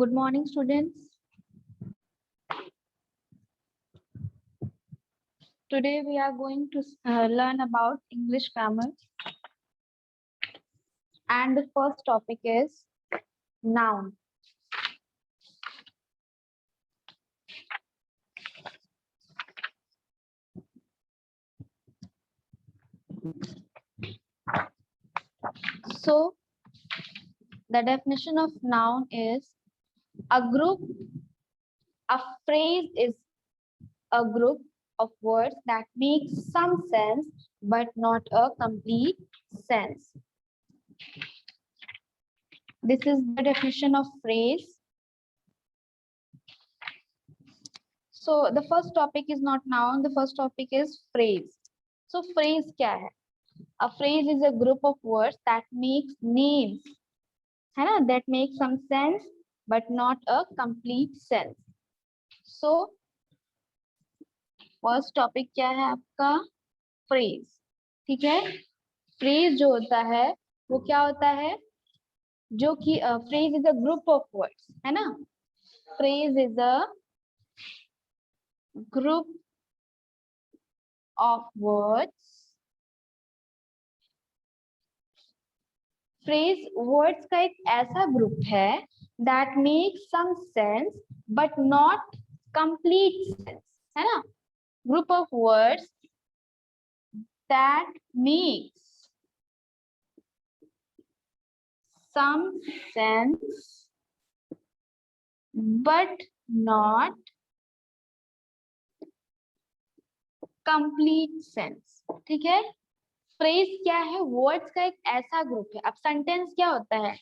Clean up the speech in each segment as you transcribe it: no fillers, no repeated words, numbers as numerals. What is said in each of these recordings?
Good morning, students. Today we are going to learn about English grammar, and the first topic is noun. So, the definition of noun is a group, a phrase is a group of words that make some sense but not a complete sense. This is the definition of phrase. So the first topic is not noun, the first topic is phrase. So phrase क्या है? A phrase is a group of words that makes names, है ना? That make some sense but not a complete sense. So first topic क्या है आपका? Phrase. ठीक है? Phrase जो होता है वो क्या होता है? जो कि phrase is a group of words, है ना? Phrase is a group of words. Phrase words का एक ऐसा ग्रुप है that makes some sense but not complete sense, है ना? Group of words that makes some sense but not complete sense. ठीक है? फ्रेज क्या है? वर्ड्स का एक ऐसा ग्रुप है. अब सेंटेंस क्या होता है?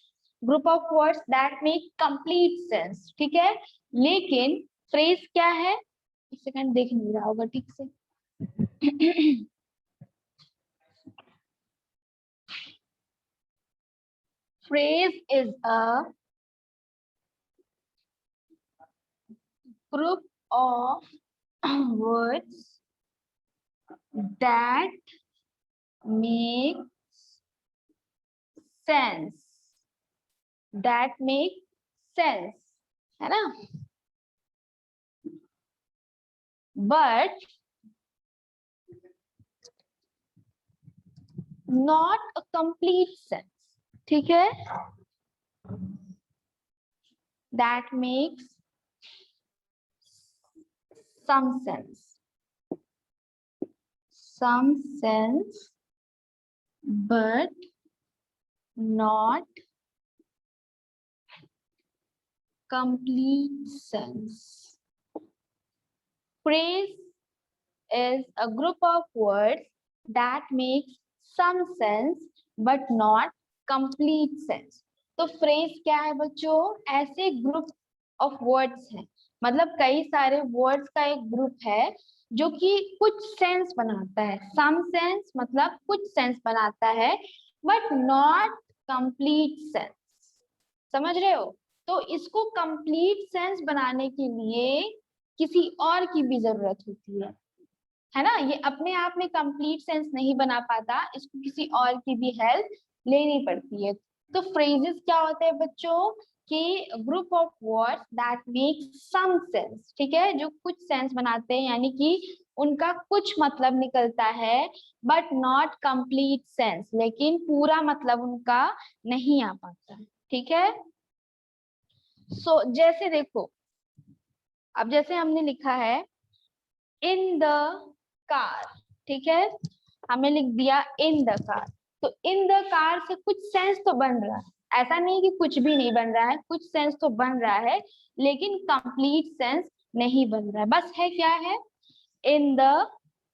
Group of words that make complete sense. ठीक है? लेकिन फ्रेज क्या है? एक सेकंड, देख नहीं रहा होगा ठीक से. Phrase is a group of words that make sense. That make sense, है ना? But not a complete sense. ठीक है? That makes some sense. Some sense, but not complete sense. Phrase is a group of words that makes some sense but not complete sense. तो phrase क्या है बच्चों? ऐसे group of words है, मतलब कई सारे words का एक group है जो कि कुछ सेंस बनाता है. सम सेंस मतलब कुछ सेंस बनाता है बट नॉट कंप्लीट सेंस. समझ रहे हो? तो इसको कंप्लीट सेंस बनाने के लिए किसी और की भी जरूरत होती है ना? ये अपने आप में कंप्लीट सेंस नहीं बना पाता, इसको किसी और की भी हेल्प लेनी पड़ती है. तो फ्रेजेस क्या होते हैं बच्चों? कि group of words that make some sense. ठीक है? जो कुछ सेंस बनाते हैं, यानी कि उनका कुछ मतलब निकलता है बट नॉट कंप्लीट सेंस, लेकिन पूरा मतलब उनका नहीं आ पाता. ठीक है? सो जैसे देखो, अब जैसे हमने लिखा है इन द कार. ठीक है? हमें लिख दिया इन द कार. तो इन द कार से कुछ सेंस तो बन रहा है, ऐसा नहीं कि कुछ भी नहीं बन रहा है, कुछ सेंस तो बन रहा है लेकिन कंप्लीट सेंस नहीं बन रहा है. बस है क्या है? इन the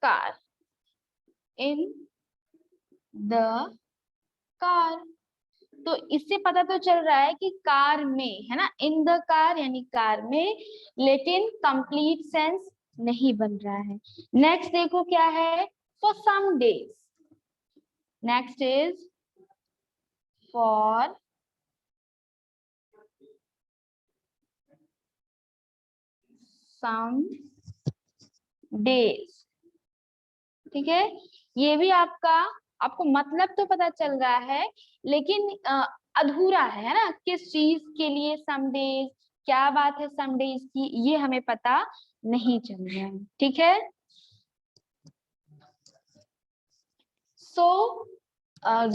car. In the car. तो इससे पता तो चल रहा है कि कार में, है ना? इन द कार यानी कार में, लेकिन कंप्लीट सेंस नहीं बन रहा है. नेक्स्ट देखो क्या है? For some days. Next is for some days. ठीक है? ये भी आपको मतलब तो पता चल रहा है लेकिन अधूरा है ना? किस चीज के लिए सम डेज, क्या बात है सम डेज की, ये हमें पता नहीं चल रहा है। ठीक है, so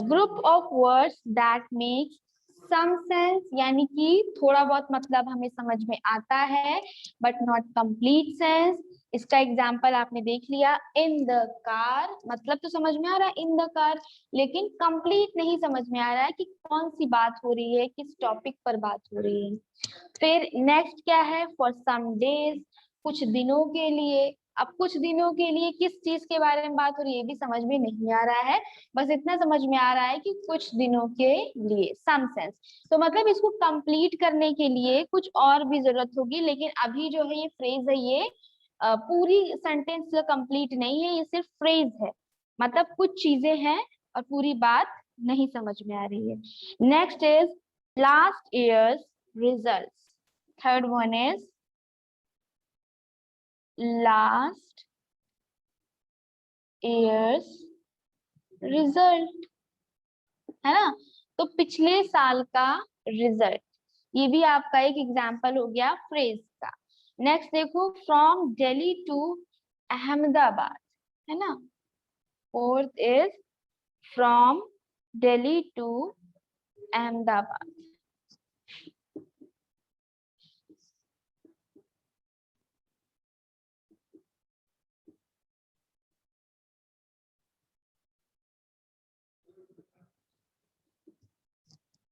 group of words that make some sense, यानी कि थोड़ा बहुत मतलब हमें समझ में आता है बट नॉट कंप्लीट सेंस। इसका एग्जाम्पल आपने देख लिया, इन द कार, मतलब तो समझ में आ रहा है इन द कार, लेकिन कंप्लीट नहीं समझ में आ रहा है कि कौन सी बात हो रही है, किस टॉपिक पर बात हो रही है। फिर नेक्स्ट क्या है, फॉर सम डेज, कुछ दिनों के लिए। अब कुछ दिनों के लिए किस चीज के बारे में बात हो रही है, ये भी समझ में नहीं आ रहा है, बस इतना समझ में आ रहा है कि कुछ दिनों के लिए, सम सेंस। तो मतलब इसको कंप्लीट करने के लिए कुछ और भी जरूरत होगी, लेकिन अभी जो है ये फ्रेज है, ये पूरी सेंटेंस कंप्लीट नहीं है, ये सिर्फ फ्रेज है, मतलब कुछ चीजें हैं और पूरी बात नहीं समझ में आ रही है। Next is last years result. Third one is last years result, है ना, तो पिछले साल का रिजल्ट, ये भी आपका एक एग्जाम्पल हो गया फ्रेज का। नेक्स्ट देखो, फ्रॉम दिल्ली टू अहमदाबाद, है ना। Fourth is from Delhi to Ahmedabad.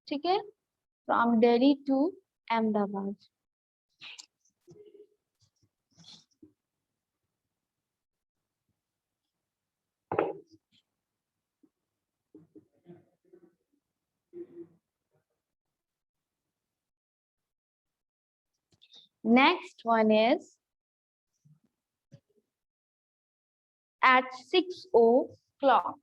ठीक है, from Delhi to Ahmedabad. Next one is at 6 o'clock.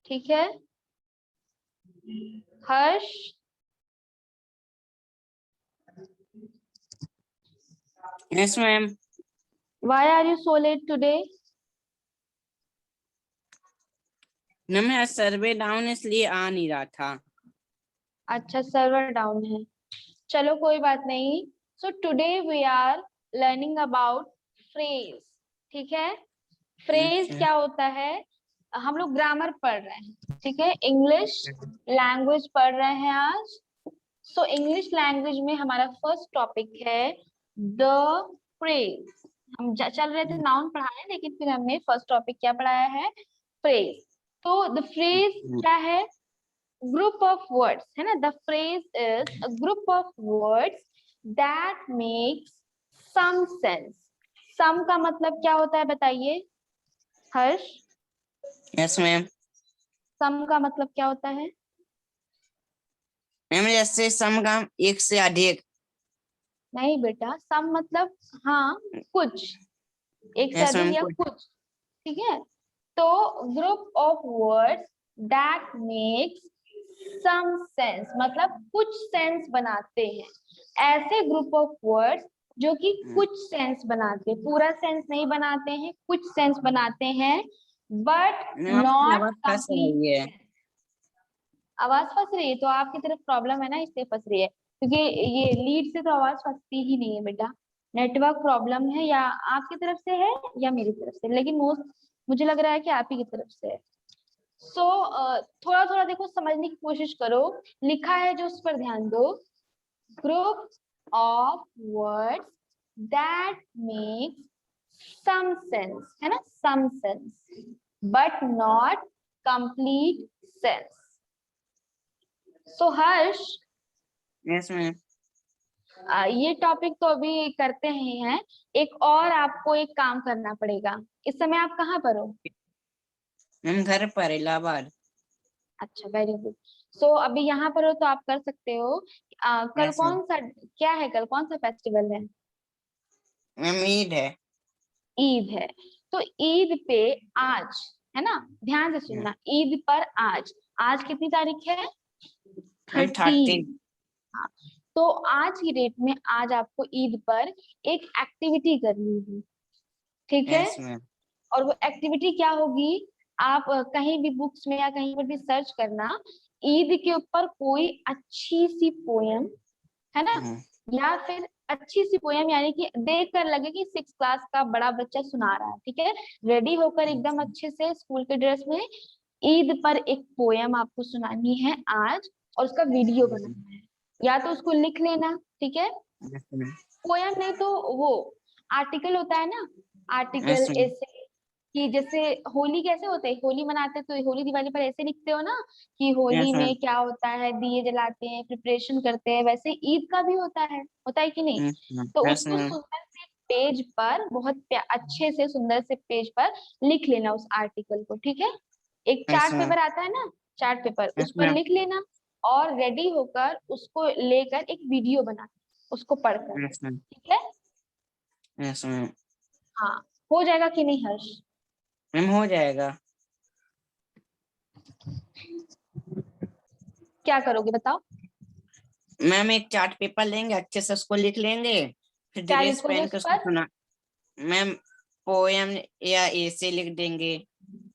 ठीक है, Harsh, yes ma'am. why are you so late today? न मेरा सर्वे डाउन इसलिए आ नहीं रहा था। अच्छा, सर्वर डाउन है, चलो कोई बात नहीं। So today we are learning about phrase. ठीक है, फ्रेज क्या होता है, हम लोग ग्रामर पढ़ रहे हैं, ठीक है, इंग्लिश लैंग्वेज पढ़ रहे हैं आज। सो इंग्लिश लैंग्वेज में हमारा फर्स्ट टॉपिक है द फ्रेज। हम चल रहे थे नाउन पढ़ाने, लेकिन फिर हमने फर्स्ट टॉपिक क्या पढ़ाया है, फ्रेज। तो द फ्रेज क्या है, ग्रुप ऑफ वर्ड्स, है ना, the phrase is a group of words that makes some sense. Some का मतलब क्या होता है बताइए हर्ष, यस मैम। सम का मतलब क्या होता है? मैम जैसे सम का एक से अधिक। नहीं बेटा, सम मतलब हाँ कुछ, एक से यस अधिक मैम। या कुछ, ठीक है। तो group of words that makes some sense, मतलब कुछ सेंस बनाते हैं, ऐसे ग्रुप ऑफ वर्ड्स जो कि कुछ सेंस बनाते हैं, पूरा सेंस नहीं बनाते हैं, कुछ सेंस बनाते हैं, बट नॉट कंप्लीट। आवाज फंस रही है तो आपकी तरफ प्रॉब्लम है ना, इसलिए फंस रही है, क्योंकि ये लीड से तो आवाज फंसती ही नहीं है बेटा, नेटवर्क प्रॉब्लम है, या आपकी तरफ से है या मेरी तरफ से, लेकिन मोस्ट मुझे लग रहा है कि आप ही की तरफ से है। सो थोड़ा थोड़ा देखो, समझने की कोशिश करो, लिखा है जो उस पर ध्यान दो। Group of words that makes some sense, है ना, some sense but not complete sense. So Harsh, yes ma'am. ये टॉपिक तो अभी करते ही हैं, एक और आपको एक काम करना पड़ेगा। इस समय आप कहाँ पर हो? मैम घर पर इलाहाबाद। अच्छा, वेरी गुड। सो अभी यहाँ पर हो तो आप कर सकते हो। कल यस मैम। कौन सा, क्या है कल, कौन सा फेस्टिवल है? मैम ईद है। ईद है, तो ईद पे आज, है ना, ध्यान से सुनना, ईद पर आज, आज कितनी तारीख है? मैम 13। 13। हाँ, तो आज की डेट में आज आपको ईद पर एक एक्टिविटी करनी है, ठीक है। Yes ma'am. और वो एक्टिविटी क्या होगी, आप कहीं भी बुक्स में या कहीं पर भी सर्च करना, ईद के ऊपर कोई अच्छी सी पोयम, है ना, हाँ, या फिर अच्छी सी पोयम, यानी कि देख कर लगे कि 6 क्लास का बड़ा बच्चा सुना रहा है, ठीक है, रेडी होकर एकदम अच्छे से स्कूल के ड्रेस में, ईद पर एक पोयम आपको सुनानी है आज, और उसका वीडियो बनाना है। या तो उसको लिख लेना, ठीक है, yes ma'am, पोयम नहीं तो वो आर्टिकल होता है ना, yes आर्टिकल ma'am, ऐसे, कि जैसे होली कैसे होते हैं, होली मनाते हैं तो होली दिवाली पर ऐसे लिखते हो ना, कि होली yes में ma'am, क्या होता है, दिए जलाते हैं, प्रिपरेशन करते हैं, वैसे ईद का भी होता है कि नहीं। yes ma'am, तो yes उसको ma'am, सुंदर से पेज पर, बहुत अच्छे से सुंदर से पेज पर लिख लेना उस आर्टिकल को, ठीक है, एक yes चार्ट ma'am, पेपर आता है ना, चार्ट पेपर, yes उस पर ma'am, लिख लेना, और रेडी होकर उसको लेकर एक वीडियो बना, उसको पढ़कर, yes ma'am, ठीक है। yes ma'am, हाँ, हो जाएगा कि नहीं हर्ष? मैम हो जाएगा। क्या करोगे बताओ? मैम एक चार्ट पेपर लेंगे, अच्छे से उसको लिख लेंगे, फिर क्या ड्रेस लिखोगे पहन के उस उसको पर? सुना। मैम पोयम या ऐसे लिख देंगे।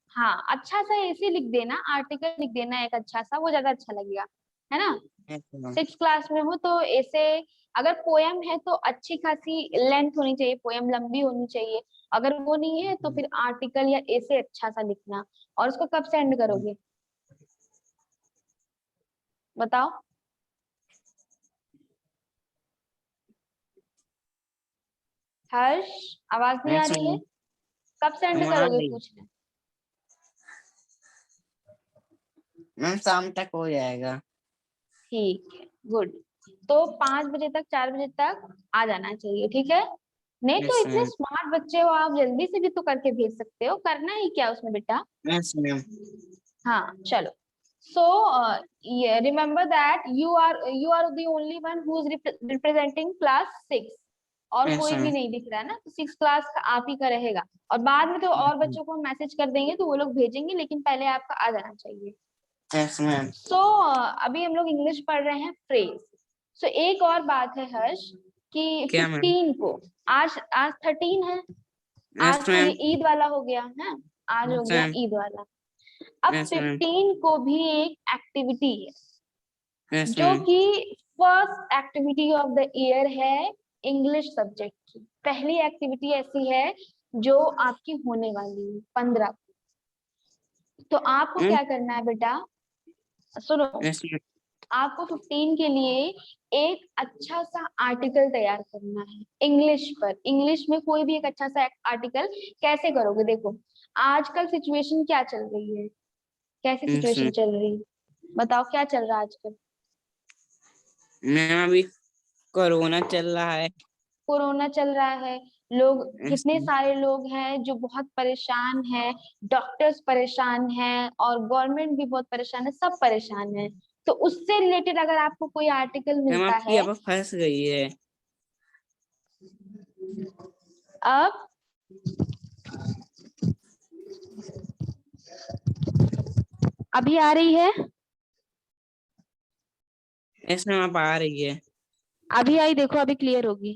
हाँ, अच्छा सा ऐसे लिख देना, आर्टिकल लिख देना एक अच्छा सा, वो ज्यादा अच्छा लगेगा, है ना। yes ma'am, 6 क्लास में हो तो ऐसे, अगर पोयम है तो अच्छी खासी लेंथ होनी चाहिए, पोयम लंबी होनी चाहिए, अगर वो नहीं है तो फिर आर्टिकल या ऐसे अच्छा सा लिखना। और उसको कब सेंड करोगे बताओ? हर्ष, आवाज नहीं आ yes रही है, ma'am, कब सेंड मैम आ करोगे गई। पूछ रहे हैं। मैम शाम तक हो जाएगा। ठीक है, गुड। तो 5 बजे तक, 4 बजे तक आ जाना चाहिए, ठीक है। नहीं तो yes इतने ma'am, स्मार्ट बच्चे हो आप, जल्दी से भी तो करके भेज सकते हो, करना ही क्या उसमें बेटा। yes ma'am, हाँ चलो। So remember that you are the only one who is representing class 6, और yes कोई भी ma'am, नहीं दिख रहा है ना, तो 6 क्लास का आप ही का रहेगा। और बाद में तो और बच्चों को मैसेज कर देंगे तो वो लोग भेजेंगे, लेकिन पहले आपका आ जाना चाहिए। yes ma'am, सो अभी हम लोग इंग्लिश पढ़ रहे हैं फ्रेज। सो एक और बात है हर्ष, कि क्या मैम? 15 को, आज आज 13 है, yes आज तो ये ma'am, ईद वाला हो गया है, आज हो yes गया ma'am, ईद वाला। अब yes ma'am, 15 को भी एक एक्टिविटी है, yes जो ma'am, कि first activity of the year है, इंग्लिश सब्जेक्ट की पहली एक्टिविटी ऐसी है जो आपकी होने वाली है 15 को। तो आपको mm, क्या करना है बेटा, सुनो, yes ma'am, आपको 15 के लिए एक अच्छा सा आर्टिकल तैयार करना है इंग्लिश पर। इंग्लिश में कोई भी एक अच्छा सा आर्टिकल कैसे करोगे, देखो आजकल सिचुएशन क्या चल रही है, कैसी yes सिचुएशन ma'am, चल रही है, बताओ क्या चल रहा है आजकल? मैम अभी कोरोना चल रहा है। कोरोना चल रहा है, लोग, yes कितने ma'am, सारे लोग हैं जो बहुत परेशान हैं, डॉक्टर्स परेशान हैं, और गवर्नमेंट भी बहुत परेशान है, सब परेशान है। तो उससे रिलेटेड अगर आपको कोई आर्टिकल मैम मिलता आपकी है, अब फंस गई है। अब अभी आ रही है, yes ma'am आप आ रही है। अभी आई, देखो अभी क्लियर होगी,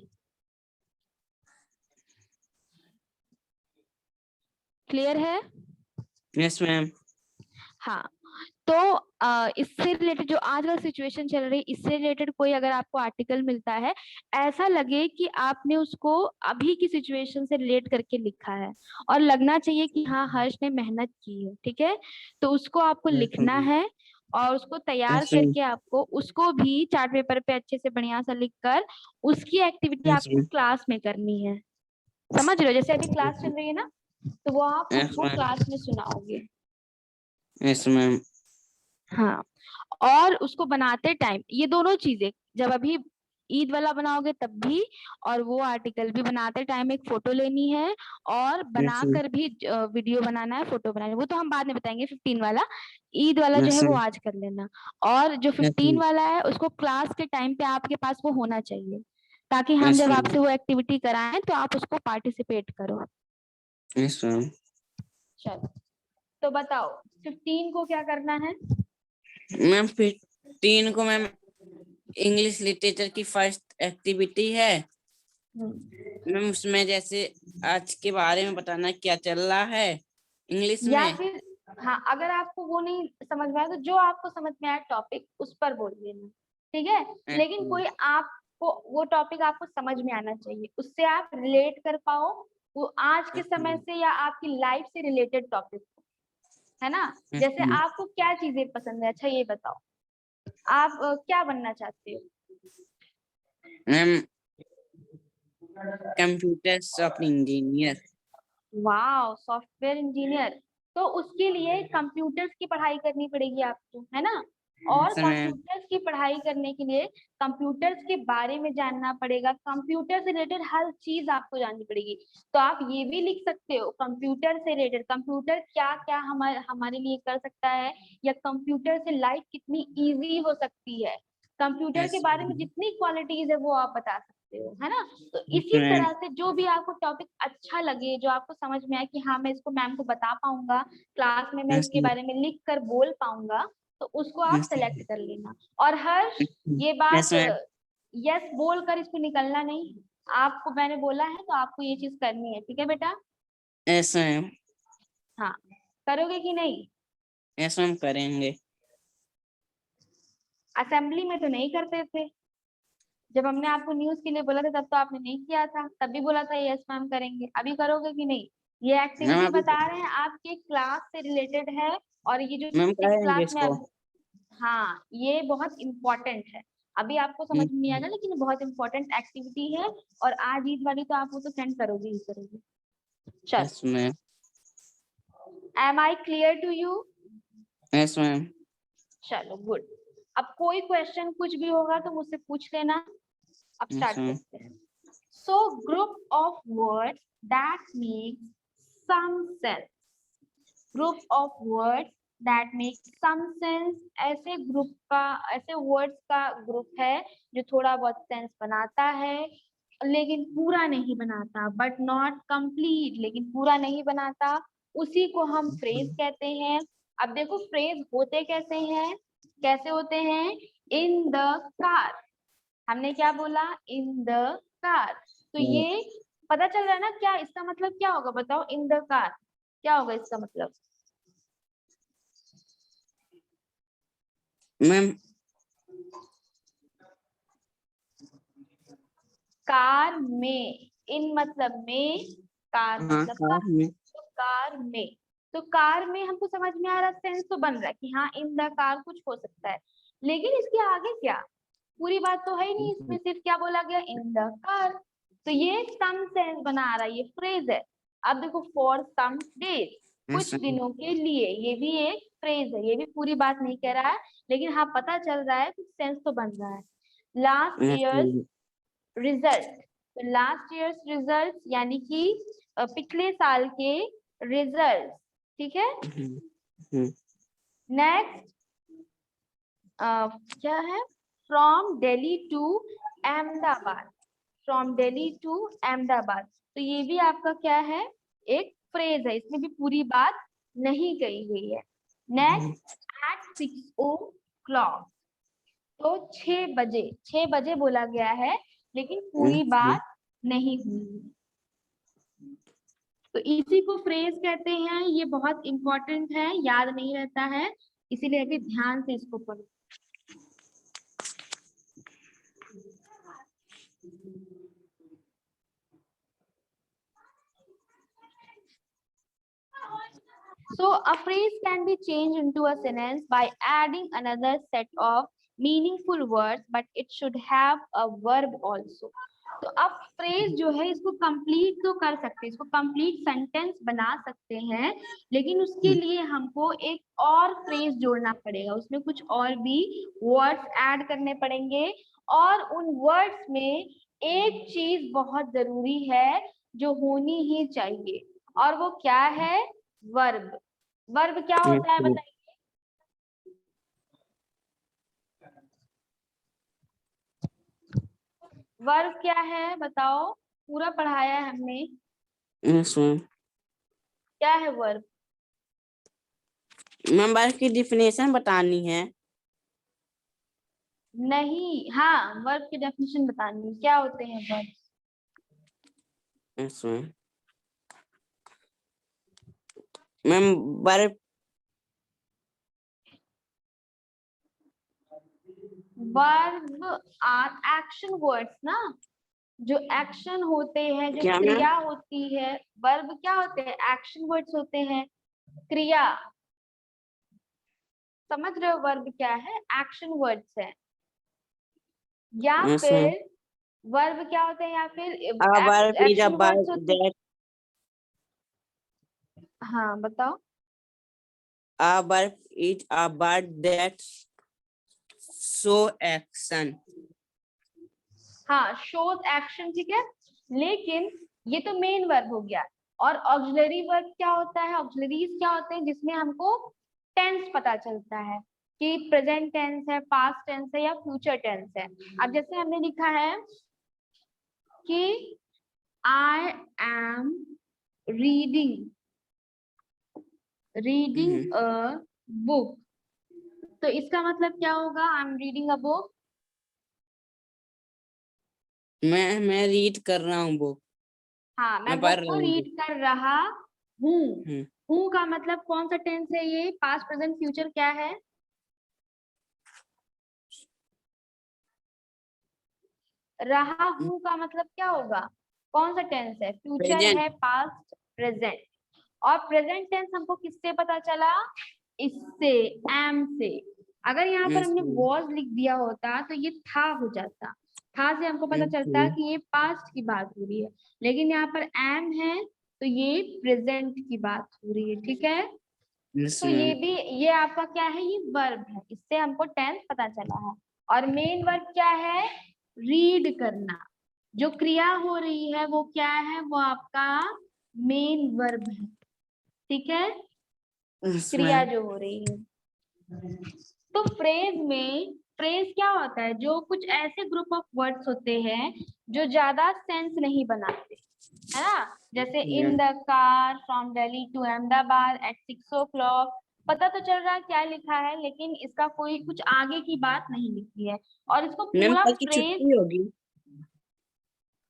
क्लियर है। yes ma'am, हाँ, तो इससे रिलेटेड जो आजकल सिचुएशन चल रही है, इससे रिलेटेड कोई अगर आपको आर्टिकल मिलता है, ऐसा लगे कि आपने उसको अभी की सिचुएशन से रिलेट करके लिखा है, और लगना चाहिए कि हाँ हर्ष ने मेहनत की है, ठीक है, तो उसको आपको yes लिखना ma'am, है, और उसको तैयार yes ma'am, करके आपको उसको भी चार्ट पेपर पे अच्छे से बढ़िया सा लिख कर उसकी एक्टिविटी yes आपको ma'am, क्लास में करनी है। समझ रहे हो, जैसे अभी क्लास चल रही है ना, तो वो आप yes उसको ma'am, क्लास में सुनाओगे। yes ma'am, हाँ, और उसको बनाते टाइम ये दोनों चीजें, जब अभी ईद वाला बनाओगे तब भी, और वो आर्टिकल भी बनाते टाइम एक फोटो लेनी है, और yes ma'am, बनाकर भी वीडियो बनाना है, फोटो बनाना है, वो तो हम बाद में बताएंगे। 15 वाला, ईद वाला जो है yes वो ma'am, आज कर लेना। और जो yes 15 ma'am, वाला है उसको क्लास के टाइम पे आपके पास वो होना चाहिए, ताकि हम yes जब ma'am, आपसे वो एक्टिविटी कराएं तो आप उसको पार्टिसिपेट करो। yes ma'am, चलो, तो बताओ 15 को क्या करना है? मैम 15 को मैम इंग्लिश लिटरेचर की फर्स्ट एक्टिविटी है। मैम उसमें जैसे आज के बारे में बताना क्या चल रहा है इंग्लिश या में। फिर हाँ, अगर आपको वो नहीं समझ में आया तो जो आपको समझ में आया टॉपिक उस पर बोल देना, ठीक है। लेकिन कोई आपको वो टॉपिक आपको समझ में आना चाहिए, उससे आप रिलेट कर पाओ, वो आज के समय से या आपकी लाइफ से रिलेटेड टॉपिक, है ना। जैसे आपको क्या चीजें पसंद है, अच्छा ये बताओ, आप क्या बनना चाहते हो? Ma'am computer software engineer. वाह, सॉफ्टवेयर इंजीनियर। तो उसके लिए कंप्यूटर्स की पढ़ाई करनी पड़ेगी आपको, है ना। और मैम कंप्यूटर्स की पढ़ाई करने के लिए कंप्यूटर्स के बारे में जानना पड़ेगा, कंप्यूटर से रिलेटेड हर चीज आपको जाननी पड़ेगी। तो आप ये भी लिख सकते हो, कंप्यूटर से रिलेटेड, कंप्यूटर क्या क्या हमारे लिए कर सकता है, या कंप्यूटर से लाइफ कितनी इजी हो सकती है, कंप्यूटर के बारे में जितनी क्वालिटीज है वो आप बता सकते हो, है ना। तो इसी तरह से जो भी आपको टॉपिक अच्छा लगे, जो आपको समझ में आए कि हाँ मैं इसको मैम को बता पाऊंगा, क्लास में मैं इसके बारे में लिख कर बोल पाऊंगा, तो उसको आप सेलेक्ट कर लेना। और हर्ष, ये बात यस बोल कर इसको निकलना नहीं, आपको मैंने बोला है तो आपको ये चीज करनी है, ठीक है बेटा। ऐसा है। हाँ, करोगे कि नहीं? ऐसा हम करेंगे। असेंबली में तो नहीं करते थे, जब हमने आपको न्यूज के लिए बोला था तब तो आपने नहीं किया था, तब भी बोला था यस मैम करेंगे, अभी करोगे कि नहीं? ये मैम एक्टिविटी अभी बता रहे हैं आपके क्लास से रिलेटेड है, और ये जो मैम सिक्स करेंगे क्लास में इसको। हाँ, ये बहुत इम्पोर्टेंट है। अभी आपको समझ में नहीं आएगा, लेकिन ये बहुत इम्पोर्टेंट एक्टिविटी है, और आज ईद वाली तो आप वो तो सेंड करोगे ही करोगे। चल, yes ma'am. Am I clear to you? Yes ma'am. चलो गुड। अब कोई क्वेश्चन कुछ भी होगा तो मुझसे पूछ लेना। अब यस स्टार्ट मैम। करते हैं। So group of words that makes some sense. Group of words that make some sense, ऐसे ग्रुप का, ऐसे वर्ड्स का ग्रुप है जो थोड़ा बहुत सेंस बनाता है लेकिन पूरा नहीं बनाता, बट नॉट कंप्लीट, लेकिन पूरा नहीं बनाता, उसी को हम फ्रेज कहते हैं। अब देखो फ्रेज होते कैसे हैं, कैसे होते हैं? इन द कार, हमने क्या बोला? इन द कार। तो ये पता चल रहा है ना, क्या इसका मतलब क्या होगा बताओ? इन द कार क्या होगा इसका मतलब? मैम कार में, इन मतलब में, कार हाँ मतलब कार, कार में। तो कार में, तो कार में हमको समझ में आ रहा, सेंस तो बन रहा है कि हाँ इन द कार कुछ हो सकता है, लेकिन इसके आगे क्या? पूरी बात तो है ही नहीं, इसमें सिर्फ क्या बोला गया? इन द कार। तो ये सम सेंस बना रहा है, ये फ्रेज है। अब देखो, फॉर सम डेज, यस कुछ दिनों के लिए, ये भी एक फ्रेज है, ये भी पूरी बात नहीं कह रहा है, लेकिन हाँ पता चल रहा है, कुछ सेंस तो बन रहा है। Last year ma'am. रिजल्ट, तो लास्ट ईयर्स रिजल्ट यानी कि पिछले साल के रिजल्ट, ठीक है। नेक्स्ट क्या है? From Delhi to Ahmedabad, from Delhi to Ahmedabad, तो ये भी आपका क्या है? एक फ्रेज है, इसमें भी पूरी बात नहीं कही हुई है। नेक्स्ट, एट 6 o'clock, तो 6 बजे, 6 बजे बोला गया है, लेकिन पूरी बात नहीं हुई है, तो इसी को फ्रेज कहते हैं। ये बहुत इंपॉर्टेंट है, याद नहीं रहता है, इसीलिए अभी ध्यान से इसको पढ़ो। So a phrase can be changed into a sentence by adding another set of meaningful words, but it should have a verb also. तो अब फ्रेज जो है इसको कंप्लीट तो कर सकते हैं, इसको कंप्लीट सेंटेंस बना सकते हैं, लेकिन उसके लिए हमको एक और फ्रेज जोड़ना पड़ेगा, उसमें कुछ और भी वर्ड्स ऐड करने पड़ेंगे, और उन वर्ड्स में एक चीज बहुत जरूरी है जो होनी ही चाहिए, और वो क्या है? वर्ब। वर्ब क्या होता है बताइए? वर्ब क्या है बताओ? पूरा पढ़ाया है हमने, यस मैम। क्या है वर्ब? मैम वर्ब की डिफिनेशन बतानी है। नहीं, हाँ वर्ब की डेफिनेशन बतानी है, क्या होते हैं वर्ब? Yes ma'am. मैम बर्फ वर्ब आर एक्शन वर्ड्स ना, जो एक्शन होते हैं, जो क्या मैम? क्रिया होती है। वर्ब क्या होते हैं? एक्शन वर्ड्स होते हैं, क्रिया। समझ रहे हो वर्ब क्या है? एक्शन वर्ड्स है। या यस मैम। फिर वर्ब क्या होते हैं, या फिर A verb is a action words verb होते हैं। that हाँ बताओ। a verb is a verb that show action. हाँ, शोज एक्शन, ठीक है। लेकिन ये तो मेन वर्ब हो गया। और ऑक्सिलरी वर्ब क्या होता है? ऑक्सिलरीज क्या होते हैं जिसमें हमको टेंस पता चलता है कि प्रेजेंट टेंस है, पास्ट टेंस है, या फ्यूचर टेंस है। अब जैसे हमने लिखा है कि I am reading a book, तो इसका मतलब क्या होगा? I am reading a book. मैं रीड कर रहा हूँ बुक। हाँ, मैं मैं पढ़ बुक रहा को हूँ बुक। रीड कर रहा हूँ। हम्म। हूँ का मतलब कौन सा टेंस है? ये पास्ट प्रेजेंट फ्यूचर क्या है? रहा हूँ का मतलब क्या होगा? कौन सा टेंस है? Future present. है, पास्ट, प्रेजेंट। और प्रेजेंट टेंस हमको किससे पता चला? इससे, एम से। अगर यहाँ पर यस हमने मैम। वॉज लिख दिया होता तो ये था हो जाता। था से हमको पता चलता कि ये पास्ट की बात हो रही है। लेकिन यहाँ पर एम है तो ये प्रेजेंट की बात हो रही है, ठीक है। यस तो मैम। ये भी, ये आपका क्या है? ये वर्ब है, इससे हमको टेंस पता चला है। और मेन वर्ब क्या है? रीड करना। जो क्रिया हो रही है वो क्या है? वो आपका मेन वर्ब है, ठीक है। यस क्रिया मैम। जो हो रही है। तो फ्रेज में, फ्रेज क्या होता है? जो कुछ ऐसे ग्रुप ऑफ वर्ड्स होते हैं जो ज्यादा सेंस नहीं बनाते, है ना। जैसे in the car from Delhi to Ahmedabad at 6 o'clock। पता तो चल रहा है क्या लिखा है, लेकिन इसका कोई कुछ आगे की बात नहीं लिखी है। और इसको मैम पूरा कल की फ्रेज, छुट्टी होगी।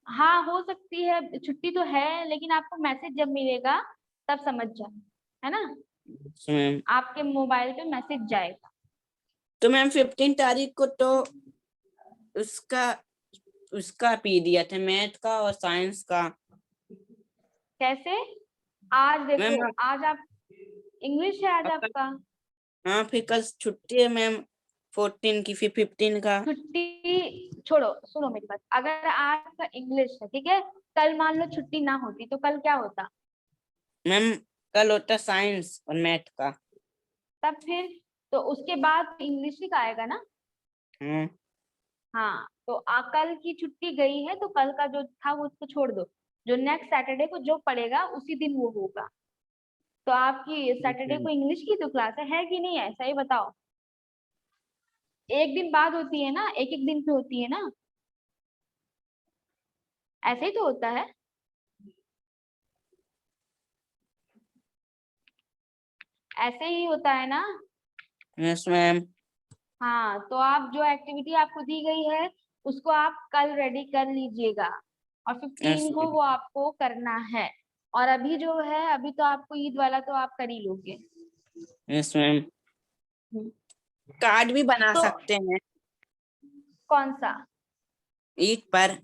हाँ हो सकती है, छुट्टी तो है, लेकिन आपको मैसेज जब मिलेगा तब समझ जाना, है ना। Yes ma'am. आपके मोबाइल पे मैसेज जाएगा। तो मैम 15 तारीख को तो उसका उसका पी दिया था, मैथ का और साइंस का। कैसे? आज देखो, मैम आज आप, इंग्लिश है आज आपका, आपका। हाँ फिर कल छुट्टी है मैम 14 की, फिर 15 का। छुट्टी छोड़ो, सुनो मेरी बात। अगर आज का इंग्लिश है, ठीक है, कल मान लो छुट्टी ना होती तो कल क्या होता? मैम कल होता साइंस और मैथ का। तब फिर, तो उसके बाद इंग्लिश ही का आएगा ना। हाँ। हाँ, तो कल की छुट्टी गई है तो कल का जो था वो उसको छोड़ दो। जो नेक्स्ट सैटरडे को जो पड़ेगा उसी दिन वो होगा। तो आपकी सैटरडे को इंग्लिश की तो क्लास है कि नहीं है? सही बताओ। एक दिन बाद होती है ना, एक एक दिन पे होती है ना, ऐसे ही तो होता है। ऐसे ही होता है ना। Yes ma'am. हाँ, तो आप जो एक्टिविटी आपको दी गई है उसको आप कल रेडी कर लीजिएगा। और यस 15 को मैम। वो आपको करना है। और अभी जो है, अभी तो आपको ईद वाला तो आप कर ही लोगे। Yes ma'am. हम्म, कार्ड भी बना तो सकते हैं कौन सा? ईद पर।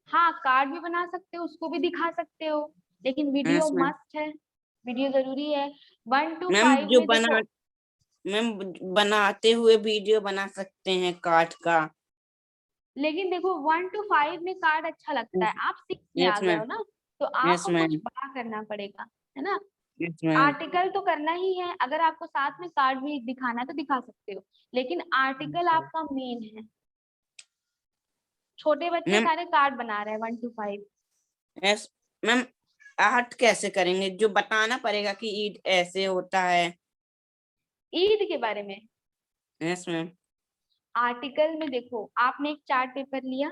हाँ, कार्ड भी बना सकते हो, उसको भी दिखा सकते हो। लेकिन वीडियो यस मैम। मस्ट है, वीडियो जरूरी है। 1 to मैम 5 जो में देखो। मैम बनाते हुए वीडियो बना सकते हैं कार्ड का। लेकिन देखो 1 to 5 में कार्ड अच्छा लगता है, आप 6 में आ यस गए मैम। हो ना, तो यस आपको कुछ मैम। बड़ा करना पड़ेगा, है ना। Yes ma'am. आर्टिकल तो करना ही है, अगर आपको साथ में कार्ड भी दिखाना है तो दिखा सकते हो। लेकिन आर्टिकल आपका मेन है। छोटे बच्चे मैम सारे कार्ड बना रहे हैं 1 to 5। Yes ma'am. आर्ट कैसे करेंगे? जो बताना पड़ेगा कि ईद ऐसे होता है। ईद के बारे में यस मैम। आर्टिकल में देखो, आपने एक चार्ट पेपर लिया,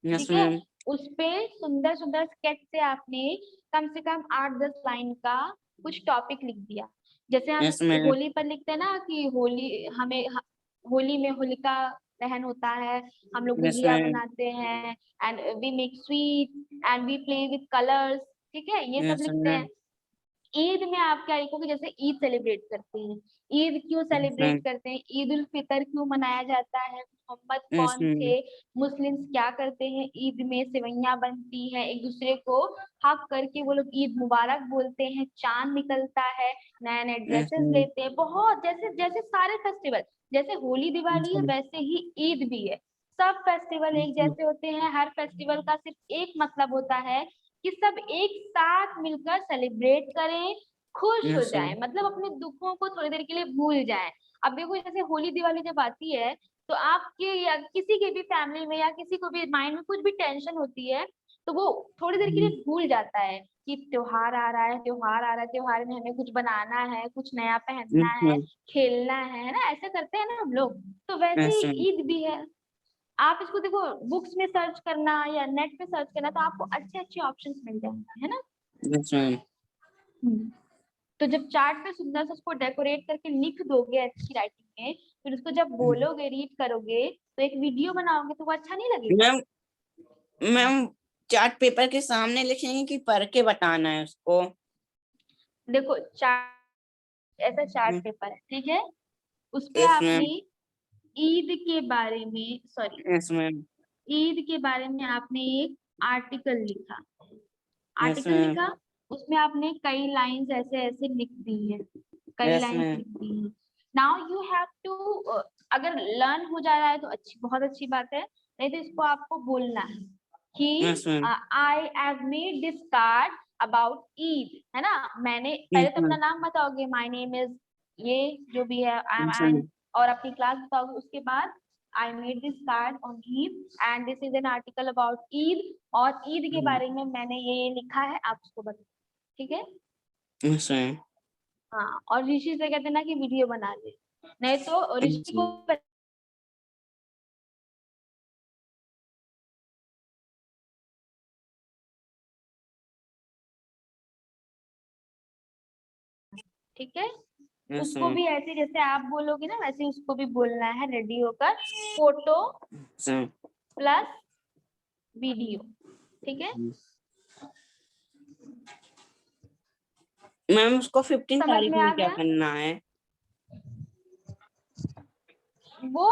यस ठीक है। मैम। उस पे सुंदर सुंदर स्केच से आपने कम से कम 8-10 लाइन का कुछ टॉपिक लिख दिया। जैसे हम यस मैम। होली पर लिखते हैं ना कि होली हमें होली में होलिका दहन होता है, हम लोग Yes, गुजिया ma'am. बनाते हैं, and we make sweet and we play with colours, ठीक है, ये सब Yes, लिखते ma'am. हैं। ईद में आप क्या लिखोगे, जैसे ईद सेलिब्रेट करते हैं, ईद क्यों Yes, सेलिब्रेट ma'am. करते हैं, ईद उल फितर क्यों मनाया जाता है, मोहम्मद Yes, कौन ma'am. थे, मुस्लिम्स क्या करते हैं, ईद में सेवइयां बनती है, एक दूसरे को हक करके वो लोग ईद मुबारक बोलते हैं, चांद निकलता है, नए नए Yes, ड्रेसेस ma'am. लेते हैं, बहुत जैसे जैसे सारे फेस्टिवल, जैसे होली Yes, दिवाली है ma'am. वैसे ही ईद भी है। सब फेस्टिवल Yes, एक ma'am. जैसे होते हैं, हर फेस्टिवल का सिर्फ एक मतलब होता है कि सब एक साथ मिलकर सेलिब्रेट करें, खुश हो Yes, जाए, ma'am. मतलब अपने दुखों को थोड़ी देर के लिए भूल जाए। अब देखो जैसे होली दिवाली जब आती है तो आपके या किसी के भी फैमिली में या किसी को भी माइंड में कुछ भी टेंशन होती है तो वो थोड़ी देर के लिए भूल जाता है कि त्योहार आ रहा है, त्योहार आ रहा है, त्योहार में हमें कुछ बनाना है, कुछ नया Yes, पहनना है, ma'am. खेलना है ना, ऐसा करते हैं ना हम लोग। तो वैसे Yes, ही ma'am. ईद भी है। आप इसको देखो, बुक्स में सर्च करना या नेट पे सर्च करना तो आपको अच्छे अच्छे ऑप्शंस मिल जाएंगे, है ना। Yes, ma'am. हम्म। तो जब चार्ट पे सुंदर से उसको डेकोरेट करके लिख दोगे अच्छी राइटिंग में, फिर उसको जब बोलोगे, रीड करोगे, तो एक वीडियो बनाओगे तो वो अच्छा नहीं लगेगा। मैम मैम चार्ट पेपर के सामने लिखेंगे कि पढ़ के बताना है उसको? देखो चार्ट, ऐसा चार्ट पेपर है, ठीक है, उस पे यस आपने मैम. ईद के बारे में, सॉरी, यस मैम. ईद के बारे में आपने एक आर्टिकल लिखा, यस आर्टिकल मैम. लिखा, उसमें आपने कई लाइंस ऐसे ऐसे लिख दी है, कई यस लाइंस मैम. लिख दी है। नाउ यू हैव टू, अगर लर्न हो जा रहा है तो अच्छी, बहुत अच्छी बात है, नहीं तो इसको आपको बोलना है यस कि ma'am. I have made this card about Eid, है ना, मैंने पहले यस तो अपना मैम. नाम बताओगे, माय नेम इज, ये जो भी है, आई यस एम, मैम. और अपनी क्लास बताओगे, उसके बाद I made this card on Eid and this is an article about Eid, और ईद के बारे में मैंने ये लिखा है, आप उसको बताओ, ठीक है। Yes ma'am. हाँ, और ऋषि से कहते ना कि वीडियो बना दे, नहीं तो ऋषि को ठीक है, यस उसको मैम. भी ऐसे जैसे आप बोलोगे ना वैसे उसको भी बोलना है, रेडी होकर, फोटो प्लस वीडियो, ठीक है। मैम उसको 15 समझ तारीख में में आ क्या गया। करना है? वो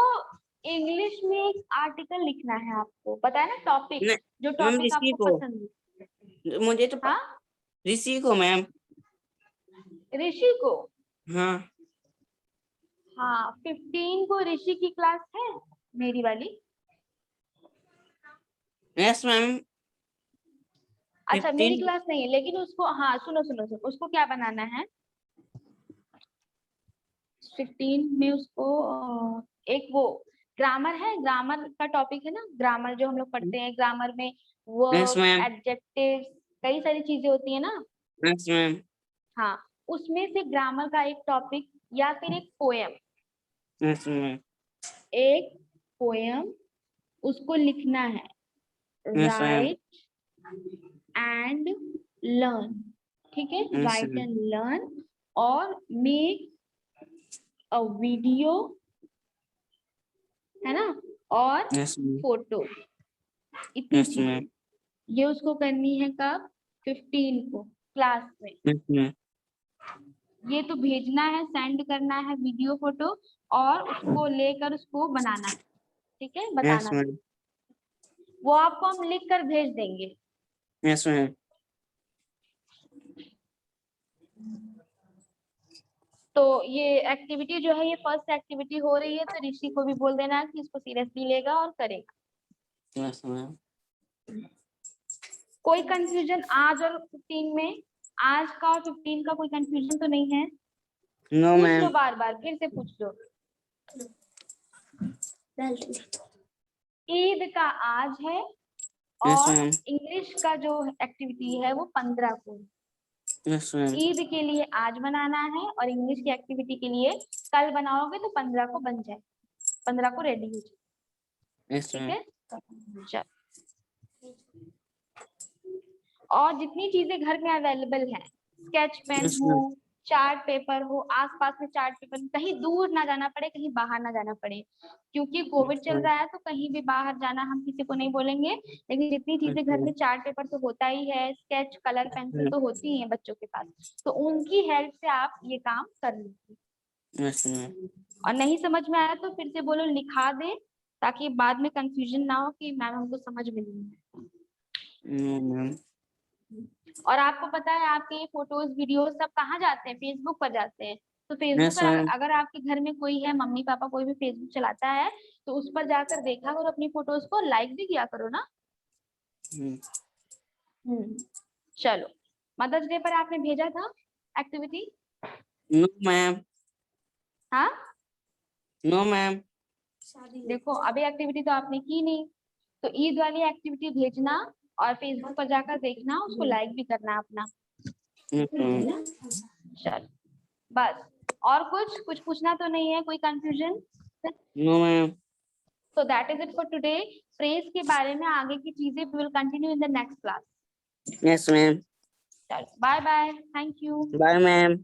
इंग्लिश में एक आर्टिकल लिखना है आपको, पता है ना, टॉपिक, नहीं जो मैम, टॉपिक ऋषि आपको को, पसंद मुझे तो है। हाँ, ऋषि को मैम. ऋषि को, हाँ. हाँ 15 को ऋषि की क्लास है, मेरी वाली। Yes ma'am. अच्छा, मेरी 15. क्लास नहीं है, लेकिन उसको, हाँ सुनो सुनो सुनो, उसको क्या बनाना है, 15 में उसको एक वो ग्रामर है, ग्रामर का टॉपिक है ना, ग्रामर जो हम लोग पढ़ते हैं, ग्रामर में यस वर्ब, मैम. एडजेक्टिव, कई सारी चीजें होती है ना। Yes ma'am. हाँ, उसमें से ग्रामर का एक टॉपिक या फिर एक पोयम, यस मैम. एक पोयम उसको लिखना है, yes ma'am. Right and learn, ठीक है, yes right ma'am. And learn, और मेक अ वीडियो, है ना, और यस मैम. फोटो, इतनी यस चीजें, मैम. ये उसको करनी है कब, 15 को क्लास में। Yes ma'am. ये तो भेजना है, सेंड करना है वीडियो फोटो, और उसको लेकर उसको बनाना है, ठीक है, यस बताना, मैम. वो आपको हम लिख कर भेज देंगे। Yes ma'am. तो ये एक्टिविटी जो है, ये फर्स्ट एक्टिविटी हो रही है, तो ऋषि को भी बोल देना कि इसको सीरियसली लेगा और करेगा। Yes ma'am. कोई कंफ्यूजन आज और 15 में, आज का और 15 का कोई कंफ्यूजन तो नहीं है? नो पूछ मैम. लो, बार बार फिर से पूछ लो। ईद का आज है, यस और मैम. इंग्लिश का जो एक्टिविटी है वो 15 को है। Yes ma'am. ईद के लिए आज बनाना है, और इंग्लिश की एक्टिविटी के लिए कल बनाओगे तो 15 को बन जाए, 15 को रेडी हो जाए, यस ठीक मैम. है। चल, और जितनी चीजें घर में अवेलेबल हैं, स्केच पेन यस हो, मैम. चार्ट पेपर हो, आसपास में चार्ट पेपर, कहीं दूर ना जाना पड़े, कहीं बाहर ना जाना पड़े, क्योंकि कोविड चल रहा है तो कहीं भी बाहर जाना हम किसी को नहीं बोलेंगे, लेकिन जितनी चीजें घर में, चार्ट पेपर तो होता ही है, स्केच, कलर, पेंसिल तो होती ही है बच्चों के पास, तो उनकी हेल्प से आप ये काम कर लीजिए। Yes ma'am. और नहीं समझ में आया तो फिर से बोलो, लिखा दे, ताकि बाद में कंफ्यूजन ना हो कि मैम हमको समझ में नहीं है। No ma'am. और आपको पता है आपके ये फोटोज वीडियोस सब कहाँ जाते हैं? फेसबुक पर जाते हैं। तो फेसबुक यस पर मैम। अगर आपके घर में कोई है, मम्मी पापा कोई भी फेसबुक चलाता है, तो उस पर जाकर देखा करो, अपनी फोटोज को लाइक भी किया करो ना। चलो, मदर्स डे पर आपने भेजा था एक्टिविटी? No ma'am. हाँ, नो मैम। देखो अभी एक्टिविटी तो आपने की नहीं, तो ईद वाली एक्टिविटी भेजना और फेसबुक पर जाकर देखना, उसको लाइक भी करना अपना। चलो बस, और कुछ पूछना तो नहीं है? कोई confusion? No ma'am. So that is it for today. Phrase के बारे में आगे की चीजें we will continue in the next class. Yes ma'am. चलो, bye bye. Thank you. Bye ma'am.